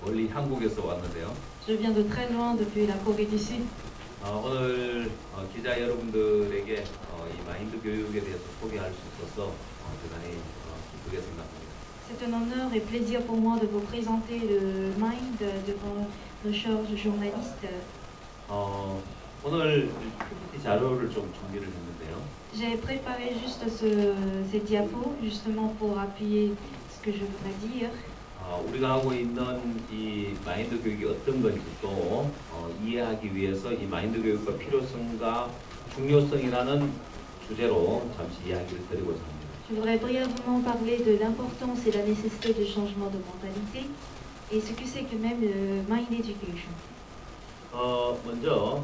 멀리 한국에서 왔는데요. Je viens de très loin depuis la Corée du Sud. 오늘 기자 여러분들에게 이 마인드 교육에 대해서 소개할 수 있어서 대단히 기쁘게 생각합니다. C'est un honneur et plaisir pour moi de vous présenter le Mind devant nos chers journalistes. 오늘 PPT 자료를 좀 준비를 했는데요. J'ai préparé juste ces diapos justement pour appuyer ce que je voudrais dire. 우리가 하고 있는 이 마인드 교육이 어떤 건지 또 이해하기 위해서 이 마인드 교육과 필요성과 중요성이라는 주제로 잠시 이야기를 드리고자 합니다. Je voudrais brièvement parler de l'importance et la nécessité du changement de mentalité et ce que c'est que même le Mind Education. 먼저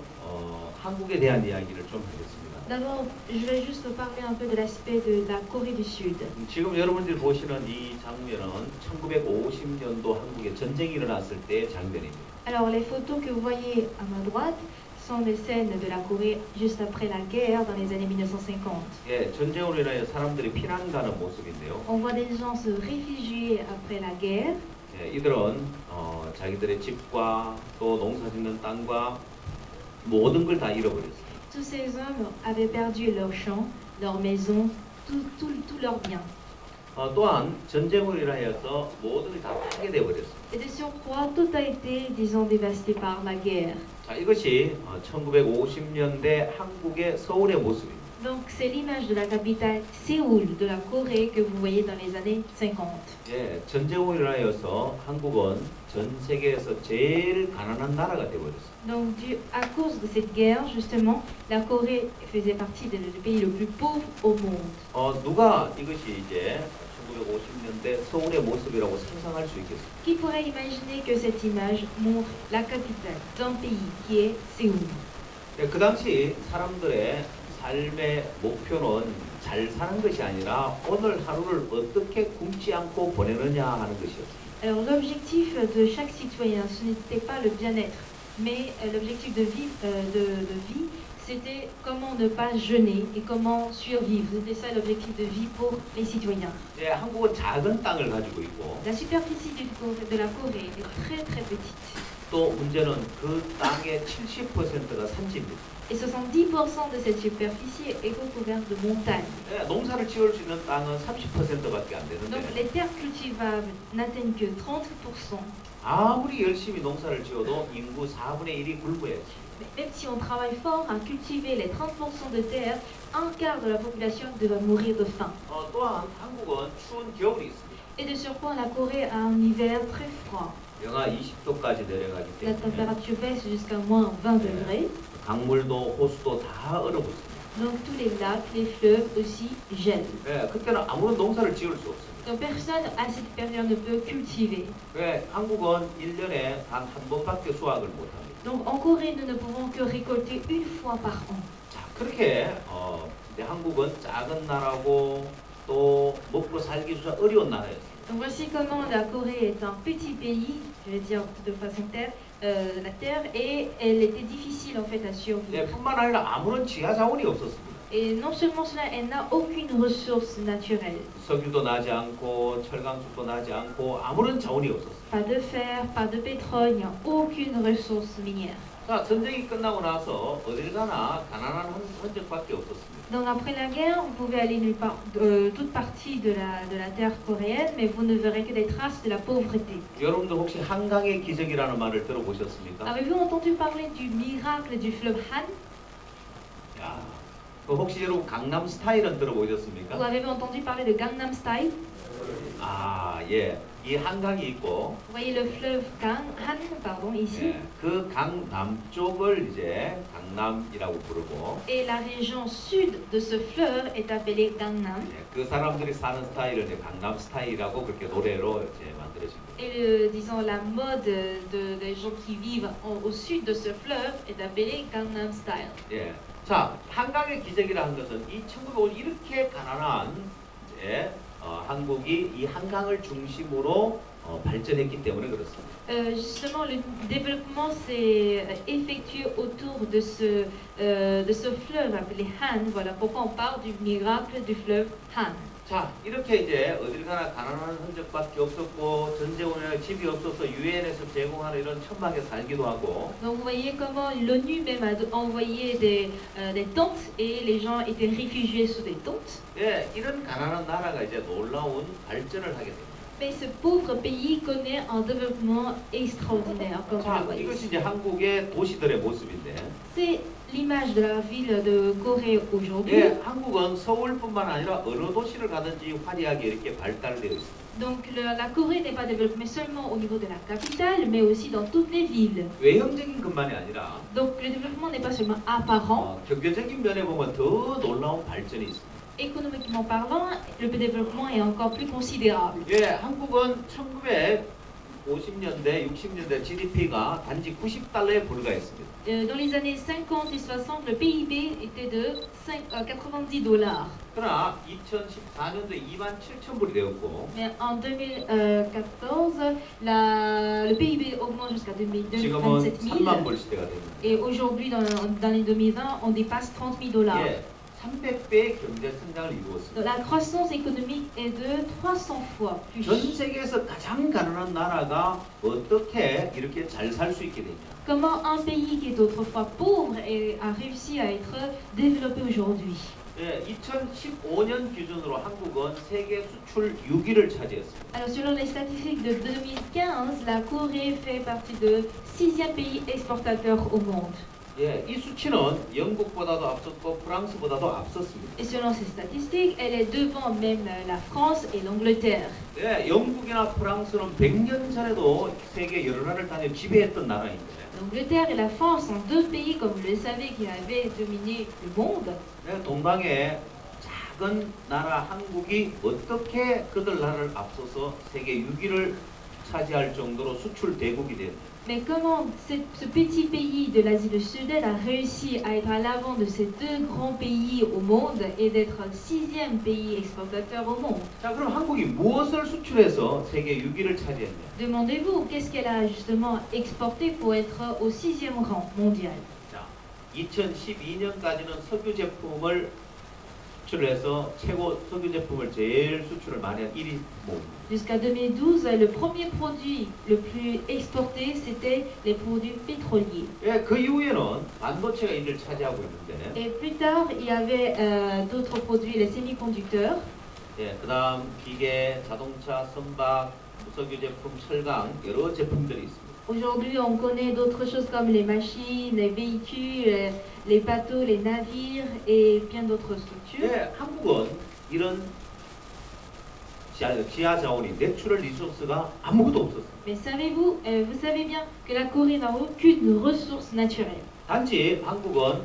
한국에 대한 이야기를 좀 하겠습니다. D'abord, je vais juste parler un peu de l'aspect de la Corée du Sud. 지금 여러분들이 보시는 이 장면은 1950년도 한국에 전쟁이 일어났을 때의 장면입니다. Alors, les photos que vous voyez à ma droite sont des scènes de la Corée juste après la guerre dans les années 1950. 예, 전쟁으로 인하여 사람들이 피난 가는 모습인데요. On voit des gens se réfugier après la guerre. 예, 이들은 자기들의 집과 또 농사짓는 땅과 모든 걸 다 잃어버렸어요. Tous ces hommes avaient perdu leurs champs, leurs maisons, tous leurs biens. 또한 전쟁으로 인하여서 모든 게 다 파괴돼 버렸어요. Et de surcroît, tout a été, disons, dévasté par la guerre. 자, 이것이 1950년대 한국의 서울의 모습입니다. Donc, c'est l'image de la capitale Séoul de la Corée que vous voyez dans les années 50. 예, 전쟁으로 인하여서 한국은 전 세계에서 제일 가난한 나라가 되어 버렸어요. Donc, à cause de cette guerre, justement, la Corée faisait partie du pays le plus pauvre au monde. 누가 이것이 이제 1950년대 서울의 모습이라고 상상할 수 있겠어요? Qui pourrait imaginer que cette image montre la capitale d'un pays qui est Séoul? 예, 그 당시 사람들의 삶의 목표는 잘 사는 것이 아니라 오늘 하루를 어떻게 굶지 않고 보내느냐 하는 것이었어요. Alors, l'objectif de chaque citoyen, ce n'était pas le bien-être, mais l'objectif de vie, c'était comment ne pas jeûner et comment survivre. C'était ça l'objectif de vie pour les citoyens. 예, 한국은 작은 땅을 가지고 있고 La superficie de la Corée est très très petite. 또 문제는 그 땅의 70%가 산지입니다. Et 70% de cette superficie est recouverte de montagnes. 예, 농사를 지을 수 있는 땅은 30%밖에 안 Donc 되는데 les terres cultivables n'atteignent que 30%. 아무리 열심히 농사를 지어도 인구 4분의 1이 굶어야지. Mais même si on travaille fort à cultiver les 30% de terre, un quart de la population va mourir de faim. 또한 한국은 추운 겨울이 있습니다. Et de surcroît, la Corée a un hiver très froid. 영하 20도까지 내려가기 La 때문에 température baisse jusqu'à moins 20 degrés. 강물도 호수도 다 얼어붙습니다. Donc tous les lacs, les fleuves aussi gèlent. 예, 그때는 아무런 농사를 지을 수 없습니다. Donc personne à cette période ne peut cultiver. 왜 한국은 1년에 단 한 번밖에 수확을 못 합니다. Donc en Corée, nous ne pouvons que récolter une fois par an. 자, 그렇게 이제 한국은 작은 나라고 또 먹고 살기 좀 어려운 나라였어요. Donc voici comment la Corée est un petit pays, je vais dire de façon terre, la terre, et elle était difficile en fait à 예, survivre. 뿐만 아니라 아무런 지하 자원이 없었습니다. Et non seulement cela, elle n'a aucune ressource naturelle. 석유도 나지 않고 철강축도 나지 않고 아무런 자원이 없었어요. Pas de fer, pas de pétrole, il n'y a aucune ressource minière. 자, 전쟁이 끝나고 나서 어딜 가나 가난한 흔적밖에 없었습니다. Donc après la guerre, vous pouvez aller nulle part, toute partie de la terre coréenne, mais vous ne verrez que des traces de la pauvreté. 여러분들 혹시 한강의 기적이라는 말을 들어보셨습니까? Avez-vous entendu parler du miracle du fleuve Han? 야, 혹시 여러분 강남 스타일은 Ou 들어보셨습니까? avez-vous entendu parler de Gangnam Style? 아, 예. 이 한강이 있고 Vous voyez le fleuve Han, pardon, ici. 예, 그 강남쪽을 이제 강남이라고 부르고 Et la région sud de ce fleuve est appelée Gangnam. 예, 그 사람들이 사는 스타일을 이제 강남 스타일이라고 그렇게 노래로 이제 만들어진 거예요. Et disons la mode des gens qui vivent au sud de ce fleuve est appelée Gangnam Style. 예. 자, 한강의 기적이라는 것은 이 1950 이렇게 가난한 이제 한국이 이 한강을 중심으로 발전했기 때문에 그렇습니다. Justement, le développement s'est effectué autour de ce fleuve appelé Han. Voilà pourquoi on parle du miracle du fleuve Han. 자, 이렇게 이제 어딜 가나 가난한 흔적밖에 없었고 전쟁 후에 집이 없어서 유엔에서 제공하는 이런 천막에 살기도 하고 Donc vous voyez comment l'ONU même a envoyé des tentes et les gens étaient réfugiés sous des tentes. 예, 이런 가난한 나라가 이제 놀라운 발전을 하게 됩니다. Mais ce pauvre pays connaît un développement extraordinaire, comme vous le 자, voyez. 이것이 이제 한국의 도시들의 모습인데 C'est l'image de la ville de Corée aujourd'hui. 예, 한국은 서울뿐만 아니라 어느 도시를 가든지 화려하게 이렇게 발달되어 있습니다. Donc la Corée n'est pas développée seulement au niveau de la capitale, mais aussi dans toutes les villes. 외형적인 것만이 아니라 Donc le développement n'est pas seulement apparent. 경제적인 면에 보면 더 놀라운 발전이 있습니다. Économiquement parlant, le développement est encore plus considérable. 예, 한국은 1950년대, 60년대 GDP가 단지 90달러에 불과했습니다. Dans les années 50 et 60, le PIB était de 90 $. 그러나 2014년도에 27,000불이 되었고 Mais en 2014, le PIB augmente jusqu'à 지금은 27 000. 3만 불 시대가 됩니다. Et aujourd'hui, dans les 2020, on dépasse 30 000 $. 예, 300배의 경제 성장을 이루었습니다. Donc, la croissance économique est de 300 fois plus. 전 세계에서 가장 가난한 나라가 어떻게 이렇게 잘 살 수 있게 되냐? Comment un pays qui est autrefois pauvre a réussi à être développé aujourd'hui? 예, 2015년 기준으로 한국은 세계 수출 6위를 차지했습니다. Alors, selon les statistiques de 2015, la Corée fait partie de 6e pays exportateur au monde. 예, 이 수치는 영국보다도 앞섰고 프랑스보다도 앞섰습니다. Et selon ces statistiques, elle est devant même la France et l'Angleterre. 예, 영국이나 프랑스는 100년 전에도 세계 여러 나라를 다녀 지배했던 나라입니다. L'Angleterre et la France sont deux pays, comme vous le savez, qui avaient dominé le monde. 예, 동방의 작은 나라 한국이 어떻게 그들 나라를 앞서서 세계 6위를 차지할 정도로 수출 대국이 됐는지. Mais comment ce petit pays de l'Asie du Sud-Est a réussi à être à l'avant de ces deux grands pays au monde et d'être le 6e pays exportateur au monde? 자, 그럼 한국이 무엇을 수출해서 세계 6위를 차지했냐? Demandez-vous, qu'est-ce qu'elle a justement exporté pour être au 6e rang mondial? 자, 2012년까지는 석유 제품을 수출해서 최고 석유 제품을 제일 수출을 많이 한 1위 모입니다. Jusqu'à 2012, le premier produit le plus exporté, c'était les produits pétroliers. 예, 그 이후에는 반도체가 1위를 차지하고 있는데 Et plus tard, il y avait d'autres produits, les semi-conducteurs. 예, 그다음 기계, 자동차, 선박, 석유 제품, 철강 여러 제품들이 있습니다. Aujourd'hui, on connaît d'autres choses comme les machines, les véhicules, les bateaux, les navires et bien d'autres structures. 예, 한국은 이런 지하 자원이 내추럴 리소스가 아무것도 없었습니다. Mais savez-vous, vous savez bien que la Corée n'a aucune ressource naturelle. 단지 한국은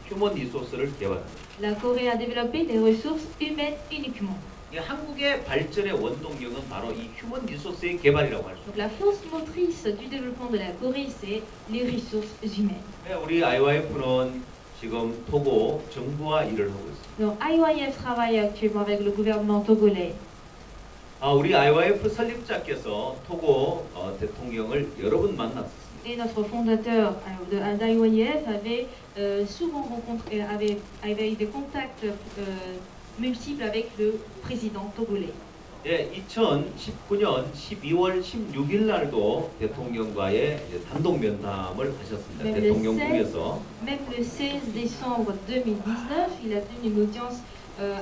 휴먼 리소스를 개발합니다. La Corée a développé des ressources humaines uniquement. 이 한국의 발전의 원동력은 바로 이 휴먼 리소스의 개발이라고 할 수 Donc 있습니다. la force motrice du développement de la Corée, c'est les ressources humaines. 네, 우리 IYF는 지금 토고 정부와 일을 하고 있습니다. Donc IYF travaille actuellement avec le gouvernement togolais. 우리 IYF 설립자께서 토고 대통령을 여러 번 만났습니다. Et notre fondateur d'IYF avait souvent rencontré, avait eu des contacts multiples avec le président togolais. 예, 2019년 12월 16일 날도 대통령과의 단독 면담을 하셨습니다. 네, 대통령궁에서. Même le 16 décembre 2019, il a tenu une audience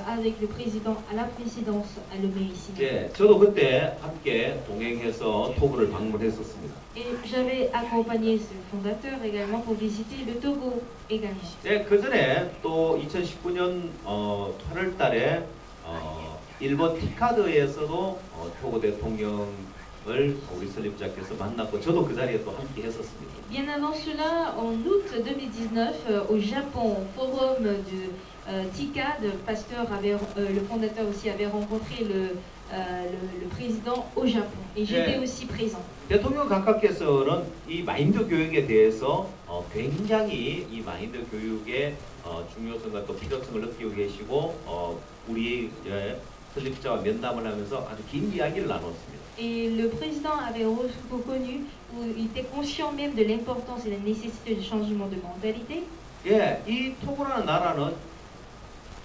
avec le président à la présidence à Lomé ici. 예, 저도 그때 함께 동행해서 토고를 방문했었습니다. Et j'avais accompagné ce fondateur également pour visiter le Togo également. 네, 그 전에 또 2019년 8월 달에 일본 티카드에서도 토고 대통령을 우리 설립자께서 만났고 저도 그 자리에 또 함께 했었습니다. Bien avant cela, en août 2019, au Japon, au forum du TICAD, le fondateur aussi avait rencontré le président au Japon. Et j'étais aussi présent. 대통령 각하께서는 이 마인드 교육에 대해서 굉장히 이 마인드 교육의 중요성과 또 필요성을 느끼고 계시고 우리 설립자와 면담을 하면서 아주 긴 이야기를 나눴습니다. Et le président avait reconnu, ou il était conscient même de l'importance et la nécessité du changement de mentalité. 예, 이 토고라는 나라는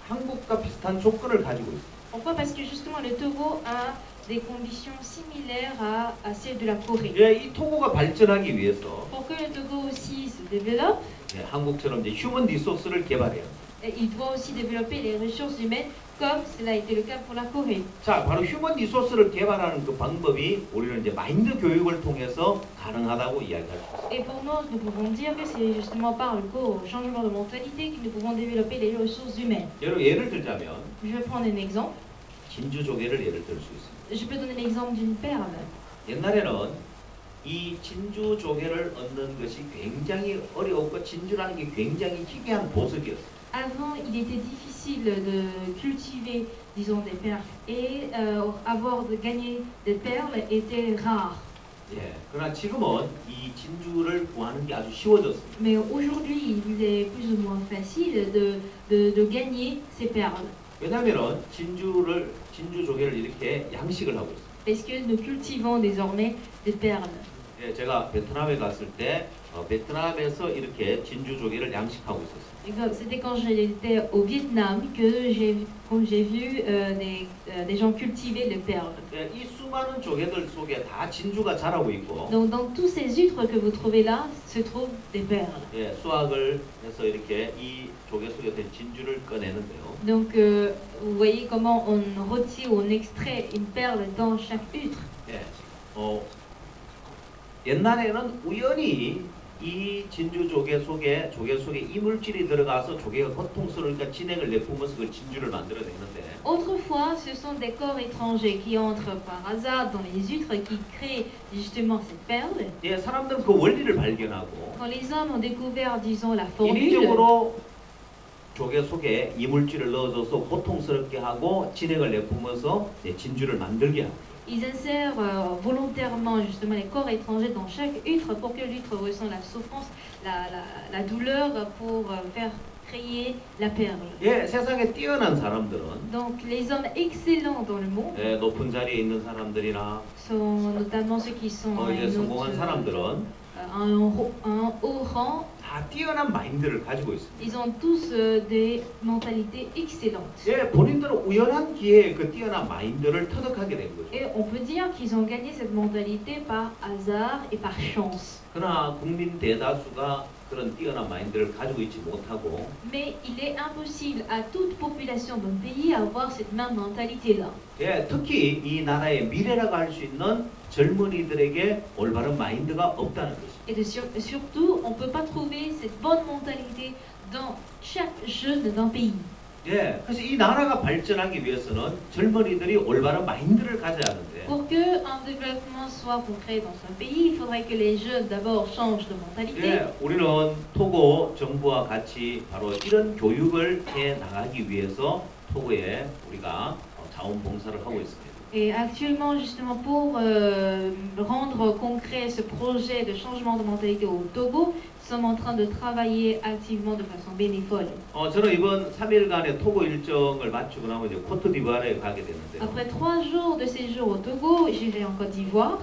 한국과 비슷한 조건을 가지고 있습니다. Pourquoi? Parce que justement le Togo a des conditions similaires à celles de la Corée. 예, 이 토고가 발전하기 위해서 Pour que le Togo aussi se développe, 예, 한국처럼 이제 휴먼 리소스를 개발해요. il doit aussi développer les ressources humaines comme cela a été le cas pour la Corée. 자, 바로 휴먼 리소스를 개발하는 그 방법이 우리는 이제 마인드 교육을 통해서 가능하다고 이야기할 수 있어요. Et pour nous pouvons dire que c'est justement par le changement de mentalité que nous pouvons développer les ressources humaines. 여러분 예를 들자면 Je vais prendre un exemple. 진주 조개를 예를 들 수 있습니다. Je peux donner l'exemple d'une perle. 옛날에는 이 진주 조개를 얻는 것이 굉장히 어려웠고 진주라는 게 굉장히 희귀한 보석이었어요. Avant, il était difficile de cultiver, disons, des perles. Et gagner des perles était rare. 예, 그러나 지금은 이 진주를 구하는 게 아주 쉬워졌습니다. Mais aujourd'hui, il est plus ou moins facile de gagner ces perles. 왜냐하면 진주 조개를 이렇게 양식을 하고 있습니다. Parce que nous cultivons désormais des perles. 예, 제가 베트남에 갔을 때 베트남에서 이렇게 진주 조개를 양식하고 있었어요. C'était quand j'étais au Vietnam que j'ai vu des gens cultiver les perles. 예, 이 수많은 조개들 속에 다 진주가 자라고 있고. Donc dans tous ces huîtres que vous trouvez là, se trouvent des perles. 예, 수확을 해서 이렇게 이 조개 속에 든 진주를 꺼내는데요. Donc vous voyez comment on retire, on extrait une perle dans chaque huître. 예, 옛날에는 우연히 이 진주 조개 속에 이물질이 들어가서 조개가 고통스러우니까 진액을 내뿜어서 그 진주를 만들어내는데. Autrefois, ce sont des corps étrangers qui entrent par hasard dans les huîtres qui créent justement cette perle. 예, 사람들은 그 원리를 발견하고. Quand les hommes ont découvert, disons, la formule. 인위적으로 조개 속에 이물질을 넣어줘서 고통스럽게 하고 진액을 내뿜어서 진주를 만들게 합니다. Ils insèrent volontairement justement les corps étrangers dans chaque huître pour que l'huître ressent la souffrance, la douleur pour faire créer la perle. 예, 세상에 뛰어난 사람들은 Donc les hommes excellents dans le monde, 예, 높은 자리에 있는 사람들이나 sont notamment ceux qui sont à 이제 성공한 사람들은 un haut rang. 다 뛰어난 마인드를 가지고 있습니다. Ils ont tous des mentalités excellentes. 예, 본인들은 우연한 기회에 그 뛰어난 마인드를 터득하게 된 거죠. Et on peut dire qu'ils ont gagné cette mentalité par hasard et par chance. 그러나 국민 대다수가 그런 뛰어난 마인드를 가지고 있지 못하고. Mais il est impossible à toute population d'un pays avoir cette même mentalité-là. 예, 특히 이 나라의 미래라고 할 수 있는 젊은이들에게 올바른 마인드가 없다는 것입니다. Et surtout, on ne peut pas trouver cette bonne mentalité dans chaque jeune d'un pays. 예, 그래서 이 나라가 발전하기 위해서는 젊은이들이 올바른 마인드를 가져야 하는데. Pour que un développement soit concret dans un pays, il faudrait que les jeunes d'abord changent de mentalité. 예, 우리는 토고 정부와 같이 바로 이런 교육을 해 나가기 위해서 토고에 우리가 자원봉사를 하고 있습니다. Et actuellement, justement, pour rendre concret ce projet de changement de mentalité au Togo, nous sommes en train de travailler activement de façon bénévole. 저는 이번 3일간의 토고 일정을 마치고 나면 이제 코트디부아르에 가게 되는데요. Après 3 jours de séjour au Togo, j'irai en Côte d'Ivoire.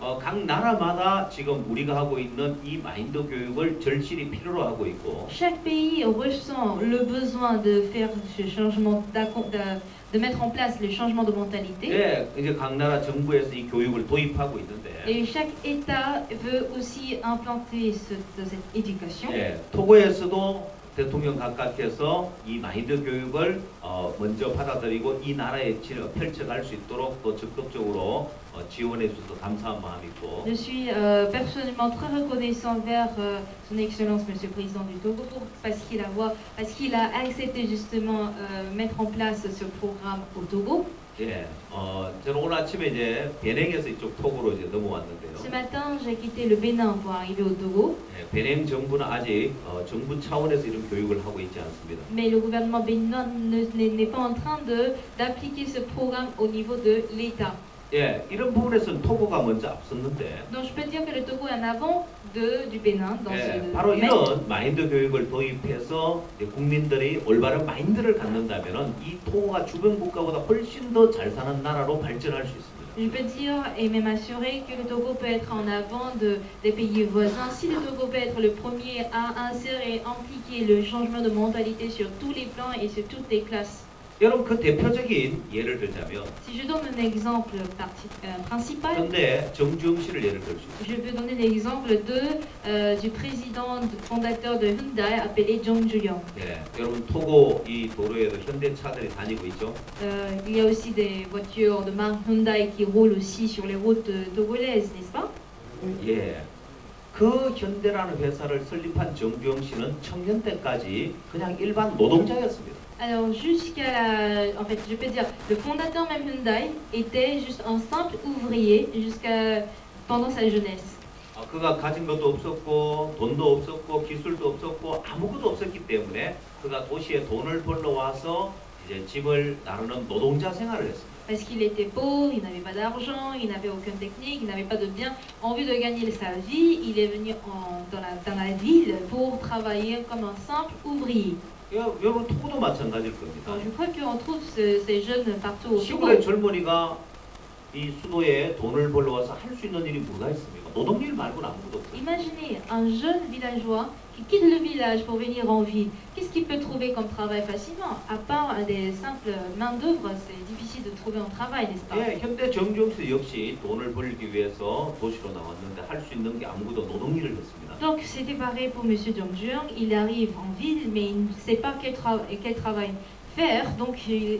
각 나라마다 지금 우리가 하고 있는 이 마인드 교육을 절실히 필요로 하고 있고. Chaque pays ressent le besoin de faire ce changement, de mettre en place le changement de mentalité. 예, 이제 각 나라 정부에서 이 교육을 도입하고 있는데. Et chaque État veut aussi implanter cette éducation. 예, 토고에서도 대통령 각각께서 이 마인드 교육을 먼저 받아들이고 이 나라에 펼쳐갈 수 있도록 또 적극적으로 지원해 주셔서 감사한 마음이 있고. Je suis personnellement très reconnaissant vers son Excellence Monsieur le Président du Togo parce qu'il a accepté justement mettre en place ce programme au Togo. 예, 저는 오늘 아침에 이제 베냉에서 이쪽 토고로 이제 넘어왔는데요. Ce matin, j'ai quitté le Bénin pour arriver au Togo. 예, 베냉 정부는 아직 정부 차원에서 이런 교육을 하고 있지 않습니다. Mais le gouvernement béninois n'est pas en train d'appliquer ce programme au niveau de l'État. 예, 이런 부분에서는 토고가 먼저 앞섰는데. Donc je peux dire que le Togo est en avant du Bénin dans ce 바로 domaine. 이런 마인드 교육을 도입해서 국민들이 올바른 마인드를 갖는다면은 이 토고가 주변 국가보다 훨씬 더 잘 사는 나라로 발전할 수 있습니다. Je peux dire et même assurer que le Togo peut être en avant des pays voisins. Si le Togo peut être le premier à insérer et impliquer le changement de mentalité sur tous les plans et sur toutes les classes. 여러분 그 대표적인 예를 들자면 Si je donne un exemple principal, 현대 정주영 씨를 예를 들 수 있어요. je peux donner l'exemple du président fondateur de Hyundai appelé Jong Ju-young. 예, 여러분 토고 이 도로에도 현대 차들이 다니고 있죠. Il y a aussi des voitures de marque Hyundai qui roulent aussi sur les routes togolaises, n'est-ce pas? 예. 그 현대라는 회사를 설립한 정주영 씨는 청년 때까지 그냥 일반 노동자였습니다. Alors en fait, je peux dire, le fondateur même Hyundai était juste un simple ouvrier pendant sa jeunesse. 그가 가진 것도 없었고 돈도 없었고 기술도 없었고 아무것도 없었기 때문에 그가 도시에 돈을 벌러 와서 이제 집을 나누는 노동자 생활을 했습니다. Parce qu'il était pauvre, il n'avait pas d'argent, il n'avait aucune technique, il n'avait pas de bien. En vue de gagner sa vie, il est venu dans la ville pour travailler comme un simple ouvrier. 여러분 토고도 마찬가지일 겁니다. Donc, je crois qu'on trouve ces jeunes partout au Togo. 시골의 젊은이가 이 수도에 돈을 벌러 와서 할 수 있는 일이 뭐가 있습니까? 노동일 말고는 아무것도 없어요. Imaginez un jeune villageois qui quitte le village pour venir en ville. Qu'est-ce qu'il peut trouver comme travail facilement? À part des simples main-d'œuvre, c'est difficile de trouver un travail, n'est-ce pas? 예, 현대 정주영 씨 역시 돈을 벌기 위해서 도시로 나왔는데 할 수 있는 게 아무것도 노동일을 했습니다. Donc c'était pareil pour M. Jong Ju-young. Il arrive en ville, mais il ne sait pas quel travail faire. Donc il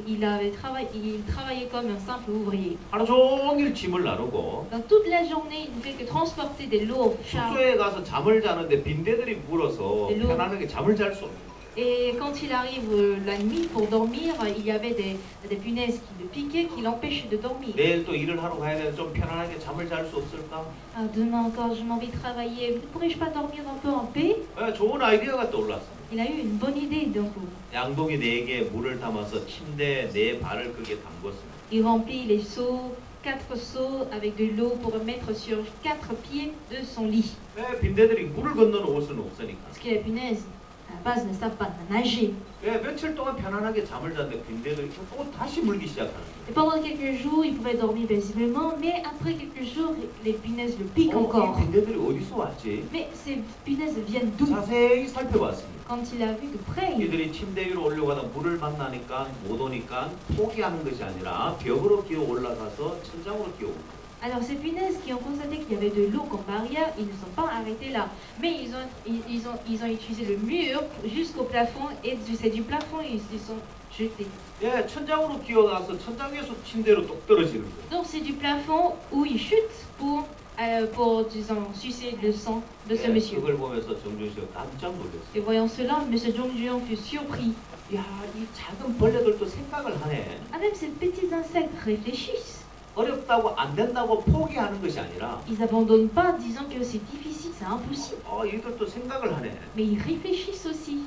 travaillait comme un simple ouvrier. 하루 종일 짐을 나르고 Dans toute la journée, il ne fait que transporter des lourds charges. 숙소에 가서 잠을 자는데 빈대들이 물어서 네, 편안하게 잠을 잘 수 없는 거예요. Et quand il arrive la nuit pour dormir, il y avait des punaises qui le piquaient, qui l'empêchaient de dormir. 내일 또 일을 하러 가야 되는데 좀 편안하게 잠을 잘 수 없을까? Ah, demain encore, je m'en vais travailler. Ne pourrais-je pas dormir un peu en paix? 예, 좋은 아이디어가 떠올랐습니다. Il a eu une bonne idée d'un coup. 양동이 4개에 물을 담아서 침대 4발을 그게 담궜습니다. Il remplit les seaux, 4 seaux avec de l'eau pour mettre sur 4 pieds de son lit. 왜 빈대들이 물을 건너올 수는 없으니까. Parce que les punaises, à la base, ne savent pas nager. 왜 며칠 동안 편안하게 잠을 잤는데 빈대들이 또 다시 물기 시작하는 거예요. Et pendant quelques jours, il pouvait dormir paisiblement, mais après quelques jours, les punaises le piquent encore. 이 빈대들이 어디서 왔지? Mais ces punaises viennent d'où? 자세히 살펴봤습니다. Quand il a vu de près, 이들이 침대 위로 올려가다 물을 만나니까 못 오니까 포기하는 것이 아니라 벽으로 기어 올라가서 천장으로 기어 옵니다. alors ces punaises qui ont constaté qu'il y avait de l'eau comme barrière, ils ne sont pas arrêtés là, mais ils ont utilisé le mur jusqu'au plafond et c'est du plafond ils se sont jetés. 예, 천장으로 기어가서 천장에서 침대로 똑 떨어지는 거예요. Donc c'est du plafond où ils chutent pour disons sucer le sang de ce 예, monsieur. 그걸 보면서 정준 씨가 깜짝 놀랐어요. Et voyant cela, M. Jong Ju-young fut surpris. 야, 이 작은 벌레들도 생각을 하네. Ah, même ces petits insectes réfléchissent. 어렵다고 안 된다고 포기하는 것이 아니라 Ils n'abandonnent pas disant que c'est difficile, c'est impossible. 이들도 생각을 하네. Mais ils réfléchissent aussi.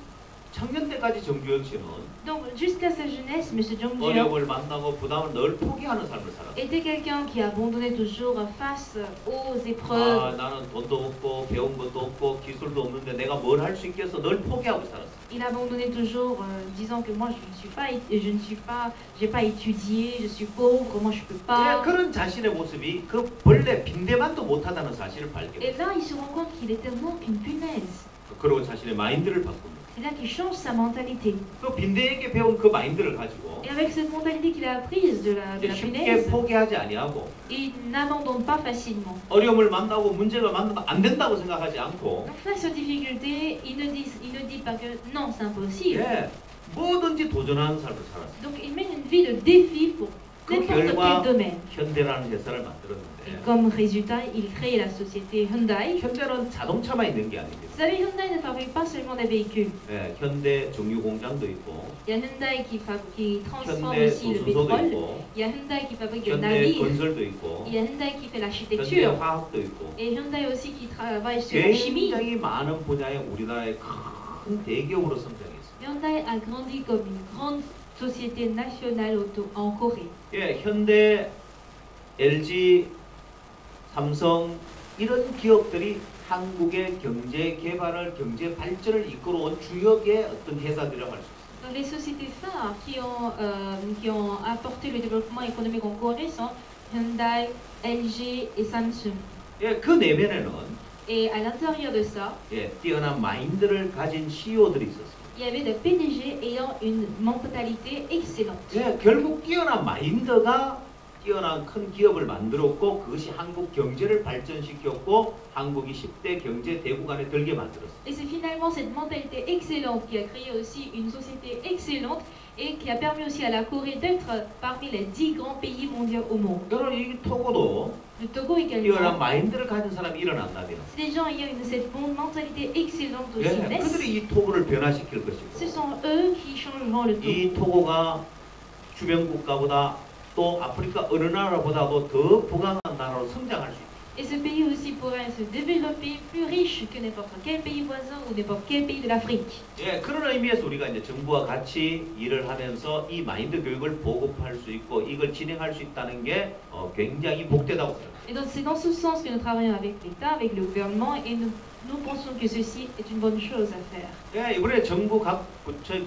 청년 때까지 정주영 씨는 Donc jusqu'à sa jeunesse, M. Jong Ju-young 어려움을 만나고 부담을 늘 포기하는 삶을 살았어요. était quelqu'un qui abandonnait toujours face aux épreuves. 나는 돈도 없고 배운 것도 없고 기술도 없는데 내가 뭘 할 수 있겠어? 늘 포기하고 살았어요. Il abandonnait toujours disant que moi j'ai pas étudié, je suis pauvre, moi je peux pas. 그런 자신의 모습이 그 벌레 빈대만도 못하다는 사실을 발견해요. Et là, il se rend compte qu'il était moins qu'une punaise. 그리고 자신의 마인드를 바꿉니다. C'est là qu'il change sa mentalité. 그 빈대에게 배운 그 마인드를 가지고 Et avec cette mentalité qu'il a apprise de la 쉽게 punaise, 포기하지 아니하고 il n'abandonne pas facilement. 어려움을 만나고 문제를 만나도 안 된다고 생각하지 않고 Donc face aux difficultés, il ne dit pas que non, c'est impossible. 예, 뭐든지 도전하는 삶을 살았어요. Donc il mène une vie de défi pour 그 n'importe 결과 quel domaine. 현대라는 회사를 Et 만들었는데 comme résultat, il crée la société Hyundai. 현대는 자동차만 있는 게 아닙니다. Vous savez, Hyundai ne fabrique pas seulement des véhicules. 예, 현대 정유 공장도 있고 Il y a Hyundai qui transforme 현대 aussi le 조선소도 pétrole. 있고 Il y a Hyundai qui fabrique des 현대 navires. 건설도 있고 Il y a Hyundai qui fait 현대 l'architecture. 화학도 있고 Et Hyundai aussi qui travaille sur la chimie. 굉장히 많은 분야에 우리나라의 큰 대기업으로 성장했어요. Hyundai a grandi comme une grande société nationale en Corée. 예, 현대, LG, 삼성 이런 기업들이 한국의 경제 개발을 경제 발전을 이끌어온 주역의 어떤 회사들이라고 할 수 있습니다. Donc les sociétés phares qui ont apporté le développement économique en Corée sont Hyundai, LG et Samsung. 예, 그 내면에는 Et à l'intérieur de ça, 예, 뛰어난 마인드를 가진 CEO들이 있었어요. il y avait des PDG ayant une mentalité excellente. 예, 결국 뛰어난 마인드가 뛰어난 큰 기업을 만들었고 그것이 한국 경제를 발전시켰고 한국이 10대 경제 대국 안에 들게 만들었어요. Et c'est finalement cette mentalité excellente qui a créé aussi une société excellente et qui a permis aussi à la Corée d'être parmi les 10 grands pays mondiaux au monde. 여러분 이 토고도 Le Togo 뛰어난 également. 마인드를 가진 사람이 일어난다면 Si les gens ayant cette mentalité excellente aussi 예, naissent, 그들이 이 토고를 변화시킬 ce 것이고 sont eux qui changeront le 이 Togo. 토고가 주변 국가보다 또 아프리카 어느 나라보다도 더 부강한 나라로 성장할 수 있다. Et ce pays aussi pourrait se développer plus riche que n'importe quel pays voisin ou n'importe quel pays de l'Afrique. 예, 그런 의미에서 우리가 이제 정부와 같이 일을 하면서 이 마인드 교육을 보급할 수 있고 이걸 진행할 수 있다는 게 굉장히 복되다고 생각합니다. Et donc c'est dans ce sens que nous travaillons avec l'État, avec le gouvernement, et nous pensons que ceci est une bonne chose à faire. 예, 이번에 정부 각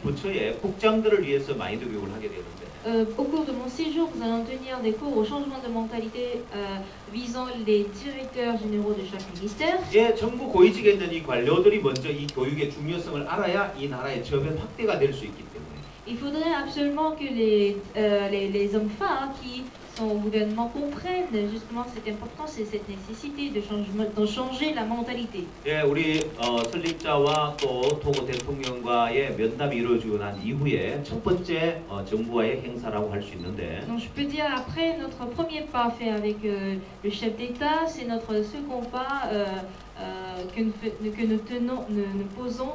부처의 국장들을 위해서 마인드 교육을 하게 되는데 Au cours de mon séjour, nous allons tenir des cours au changement de mentalité visant les directeurs généraux de chaque ministère. 예, 정부 고위직에 있는 이 관료들이 먼저 이 교육의 중요성을 알아야 이 나라의 저변 확대가 될 수 있기 때문에 Il faudrait absolument que les hommes phares qui sont au gouvernement comprennent justement cette importance et cette nécessité de changer la mentalité. 예, 우리 설립자와 또 토고 대통령과의 면담이 이루어지고 난 이후에 첫 번째 정부와의 행사라고 할 수 있는데 Donc je peux dire après notre premier pas fait avec le chef d'État, c'est notre second pas que nous posons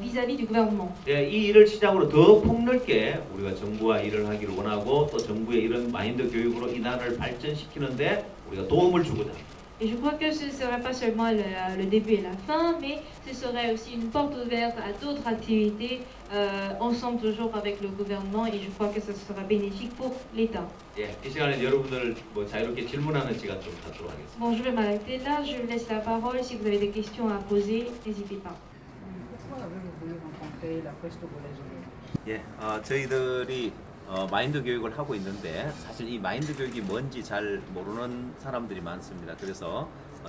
vis-à-vis du gouvernement. 예, 이 일을 시작으로 더 폭넓게 우리가 정부와 일을 하기를 원하고 또 정부의 이런 마인드 교육으로 이 나라를 발전시키는데 우리가 도움을 주고자 합니다. Et je crois que ce ne serait pas seulement le début et la fin, mais ce serait aussi une porte ouverte à d'autres activités ensemble toujours avec le gouvernement et je crois que ce sera bénéfique pour l'État. 예, 이 시간에 여러분들 뭐 자유롭게 질문하는 시간 좀 갖도록 하겠습니다. Bon, je vais m'arrêter là, je vous laisse la parole. Si vous avez des questions à poser, n'hésitez pas. Pourquoi avez-vous voulu rencontrer la presse togolaise aujourd'hui? 예, 저희들이 마인드 교육을 하고 있는데 사실 이 마인드 교육이 뭔지 잘 모르는 사람들이 많습니다. 그래서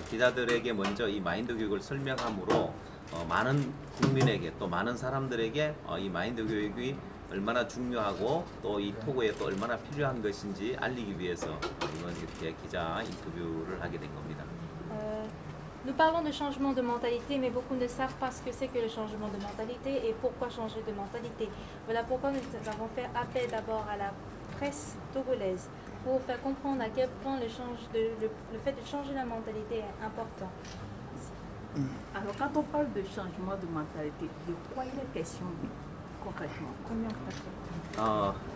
기자들에게 먼저 이 마인드 교육을 설명함으로 많은 국민에게 또 많은 사람들에게 이 마인드 교육이 얼마나 중요하고 또 이 토고에 또 얼마나 필요한 것인지 알리기 위해서 이번 이렇게 기자 인터뷰를 하게 된 겁니다. Nous parlons de changement de mentalité, mais beaucoup ne savent pas ce que c'est que le changement de mentalité et pourquoi changer de mentalité. Voilà pourquoi nous avons fait appel d'abord à la presse togolaise pour faire comprendre à quel point le fait de changer la mentalité est important. Alors, quand on parle de changement de mentalité, de quoi il est question concrètement?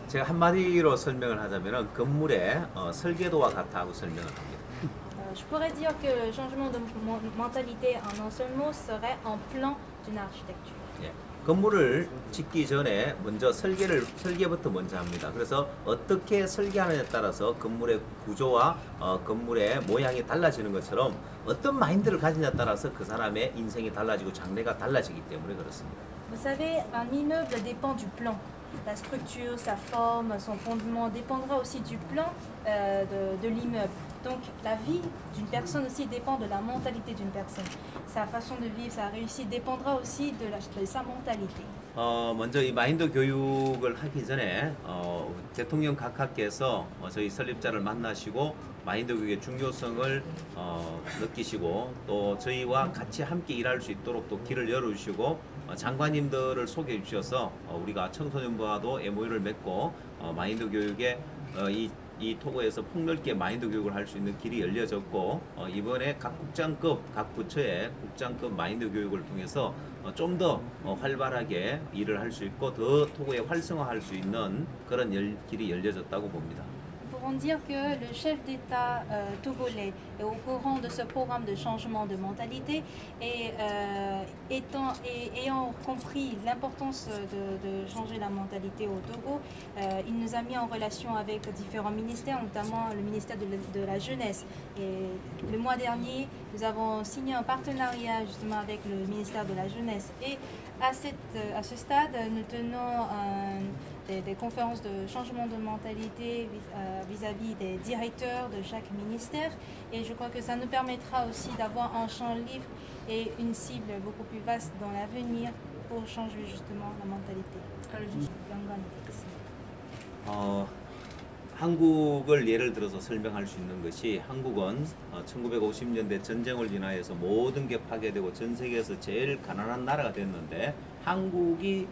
제가 한마디로 설명을 하자면 건물의 설계도와 같아 하고 설명을 합니다. Je pourrais dire que le changement de mentalité en un seul mot serait un plan d'une architecture. 예, 건물을 짓기 전에 먼저 설계부터 먼저 합니다. 그래서 어떻게 설계하느냐에 따라서 건물의 구조와 건물의 모양이 달라지는 것처럼 어떤 마인드를 가지냐에 따라서 그 사람의 인생이 달라지고 장래가 달라지기 때문에 그렇습니다. Vous savez, un immeuble dépend du plan. La structure, sa forme, son fondement dépendra aussi du plan de l'immeuble. Donc la vie d'une personne aussi dépend de la mentalité d'une personne. Sa façon de vivre, sa réussite dépendra aussi de sa mentalité. 먼저 이 마인드 교육을 하기 전에 대통령 각하께서 저희 설립자를 만나시고 마인드 교육의 중요성을 느끼시고 또 저희와 같이 함께 일할 수 있도록 또 길을 열어주시고 장관님들을 소개해 주셔서 우리가 청소년부와도 MOU를 맺고 마인드 교육에 이 토고에서 폭넓게 마인드 교육을 할 수 있는 길이 열려졌고 이번에 각 국장급, 각 부처의 국장급 마인드 교육을 통해서 좀 더 활발하게 일을 할 수 있고 더 토고에 활성화할 수 있는 그런 길이 열려졌다고 봅니다. Nous pouvons dire que le chef d'État togolais est au courant de ce programme de changement de mentalité et ayant compris l'importance de changer la mentalité au Togo, il nous a mis en relation avec différents ministères, notamment le ministère de la Jeunesse. Et le mois dernier, nous avons signé un partenariat justement avec le ministère de la Jeunesse. Et à ce stade, nous tenons des conférences de changement de mentalité vis-à-vis des directeurs de chaque ministère. Et je crois que ça nous permettra aussi d'avoir un champ libre et une cible beaucoup plus vaste dans l'avenir pour changer justement la mentalité. 한국을 예를 들어서 설명할 수 있는 것이 한국은 1950년대 전쟁을 인하여서 모든 게 파괴되고 전 세계에서 제일 가난한 나라가 됐는데 한국이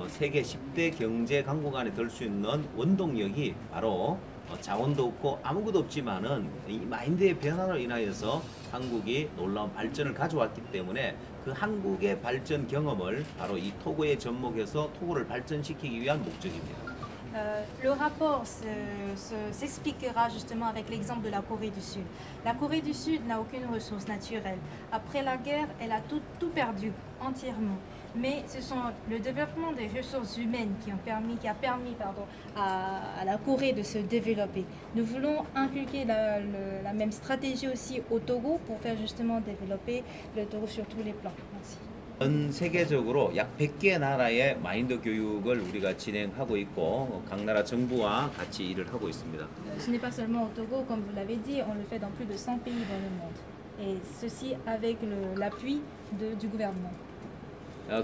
세계 10대 경제 강국 안에 들 수 있는 원동력이 바로 자원도 없고 아무것도 없지만은 이 마인드의 변화로 인하여서 한국이 놀라운 발전을 가져왔기 때문에 그 한국의 발전 경험을 바로 이 토고에 접목해서 토고를 발전시키기 위한 목적입니다. Le rapport s'expliquera justement avec l'exemple de la Corée du Sud. La Corée du Sud n'a aucune ressource naturelle. Après la guerre, elle a tout perdu entièrement. Mais ce sont le développement des ressources humaines qui a permis à la Corée de se développer. Nous voulons inculquer la même stratégie aussi au Togo pour faire justement développer le Togo sur tous les plans. Merci. 전 세계적으로 약 100개 나라의 마인드 교육을 우리가 진행하고 있고 각 나라 정부와 같이 일을 하고 있습니다. Ce n'est pas seulement au Togo, comme vous l'avez dit, on le fait dans plus de 100 pays dans le monde. Et ceci avec l'appui du gouvernement.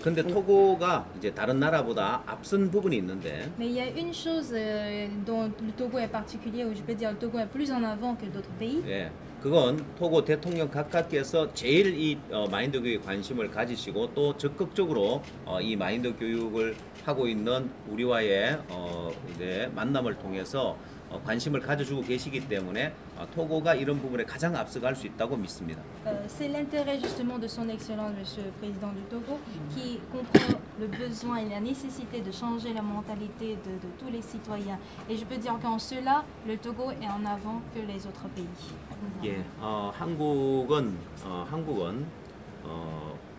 근데 토고가 이제 다른 나라보다 앞선 부분이 있는데 Mais il y a une chose dont le Togo est particulier, ou je peux dire le Togo est plus en avant que d'autres pays. 예, 그건 토고 대통령 각각께서 제일 이 마인드 교육에 관심을 가지시고 또 적극적으로 이 마인드 교육을 하고 있는 우리와의 이제 만남을 통해서 관심을 가져주고 계시기 때문에 토고가 이런 부분에 가장 앞서갈 수 있다고 믿습니다. C'est l'intérêt justement de son excellence, Monsieur le Président du Togo, qui comprend le besoin et la nécessité de changer la mentalité de tous les citoyens. Et je peux dire qu'en cela, le Togo est en avant que les autres pays. 예, 한국은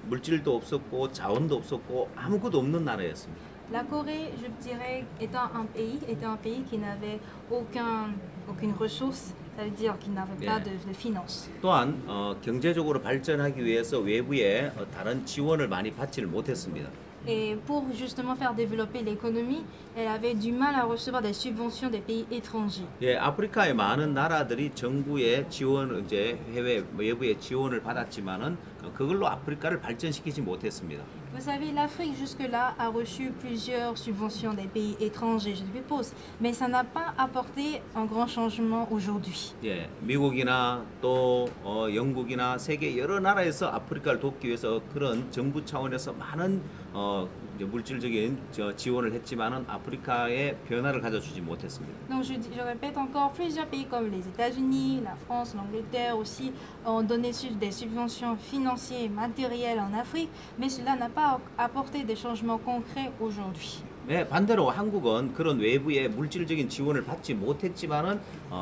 물질도 없었고 자원도 없었고 아무것도 없는 나라였습니다. La Corée, je dirais, était un pays qui n'avait aucune ressource, ça veut dire qu'il n'avait pas de finances. 또한 경제적으로 발전하기 위해서 외부의 다른 지원을 많이 받지를 못했습니다. Et pour justement faire développer l'économie, elle avait du mal à recevoir des subventions des pays étrangers. 예, 아프리카의 많은 나라들이 정부의 지원, 이제 해외 외부의 지원을 받았지만은 그걸로 아프리카를 발전시키지 못했습니다. Vous savez, l'Afrique jusque-là a reçu plusieurs subventions des pays étrangers, je suppose, mais ça n'a pas apporté un grand changement aujourd'hui. 예, 미국이나 또 영국이나 세계 여러 나라에서 아프리카를 돕기 위해서 그런 정부 차원에서 많은 이제 물질적인 지원을 했지만은 아프리카의 변화를 가져주지 못했습니다. Donc je répète encore, plusieurs pays comme les États-Unis, la France, l'Angleterre aussi ont donné des subventions financières et matérielles en Afrique, mais cela n'a pas apporté des changements concrets aujourd'hui. 네, 반대로 한국은 그런 외부의 물질적인 지원을 받지 못했지만은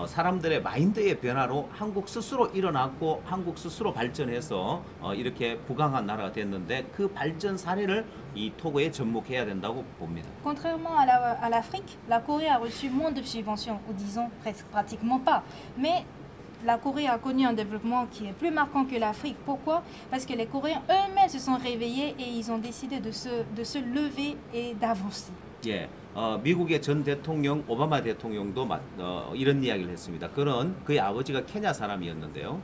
사람들의 마인드의 변화로 한국 스스로 일어났고 한국 스스로 발전해서 이렇게 부강한 나라가 됐는데 그 발전 사례를 이 토고에 접목해야 된다고 봅니다. Contrairement à l'Afrique, la Corée a reçu moins de subventions, ou disons pratiquement pas. Mais la Corée a connu un développement qui est plus marquant que l'Afrique. Pourquoi? Parce que les Coréens eux-mêmes se sont réveillés et ils ont décidé de se lever et d'avancer. 예, 미국의 전 대통령 오바마 대통령도 이런 이야기를 했습니다. 그의 아버지가 케냐 사람이었는데요.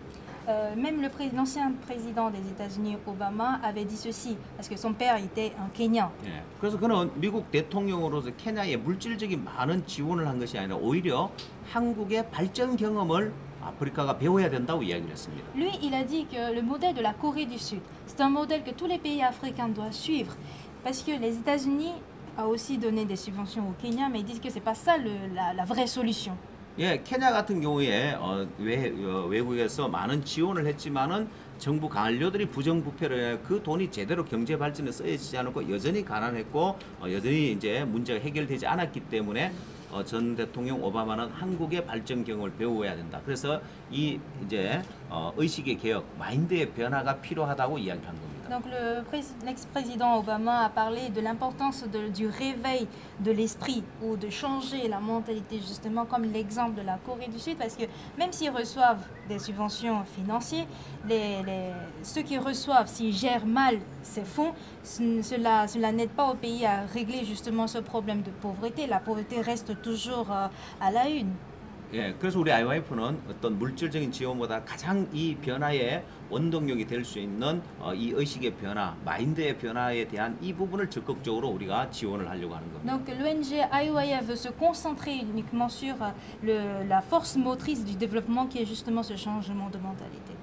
Même l'ancien président des États-Unis, Obama, avait dit ceci, parce que son père était un Kenyan. 예, 그래서 그는 미국 대통령으로서 케냐에 물질적인 많은 지원을 한 것이 아니라 오히려 한국의 발전 경험을 아프리카가 배워야 된다고 이야기를 했습니다. Lui, il a dit que le modèle de la Corée du Sud, c'est un modèle que tous les pays africains doivent suivre, parce que les États-Unis a aussi donné des subventions au Kenya, mais ils disent que c'est pas ça la vraie solution. 예, 케냐 같은 경우에 외국에서 많은 지원을 했지만은 정부 관료들이 부정부패로 해 그 돈이 제대로 경제 발전에 쓰여지지 않고 여전히 가난했고 여전히 이제 문제가 해결되지 않았기 때문에 전 대통령 오바마는 한국의 발전 경험을 배워야 된다. 그래서 이 이제 의식의 개혁, 마인드의 변화가 필요하다고 이야기를 한 겁니다. 있습니다. Donc l'ex-président Obama a parlé de l'importance du réveil de l'esprit ou de changer la mentalité justement comme l'exemple de la Corée du Sud parce que même s'ils reçoivent des subventions financières, ceux qui reçoivent, s'ils gèrent mal ces fonds, cela n'aide pas au pays à régler justement ce problème de pauvreté. La pauvreté reste toujours à la une. 예, 그래서 우리 IMF는 어떤 물질적인 지원보다 가장 이 변화의 원동력이 될 수 있는 이 의식의 변화, 마인드의 변화에 대한 이 부분을 적극적으로 우리가 지원을 하려고 하는 겁니다. Donc l'ONG IOIA veut se concentrer uniquement sur la force motrice du développement qui est justement ce changement de mentalité.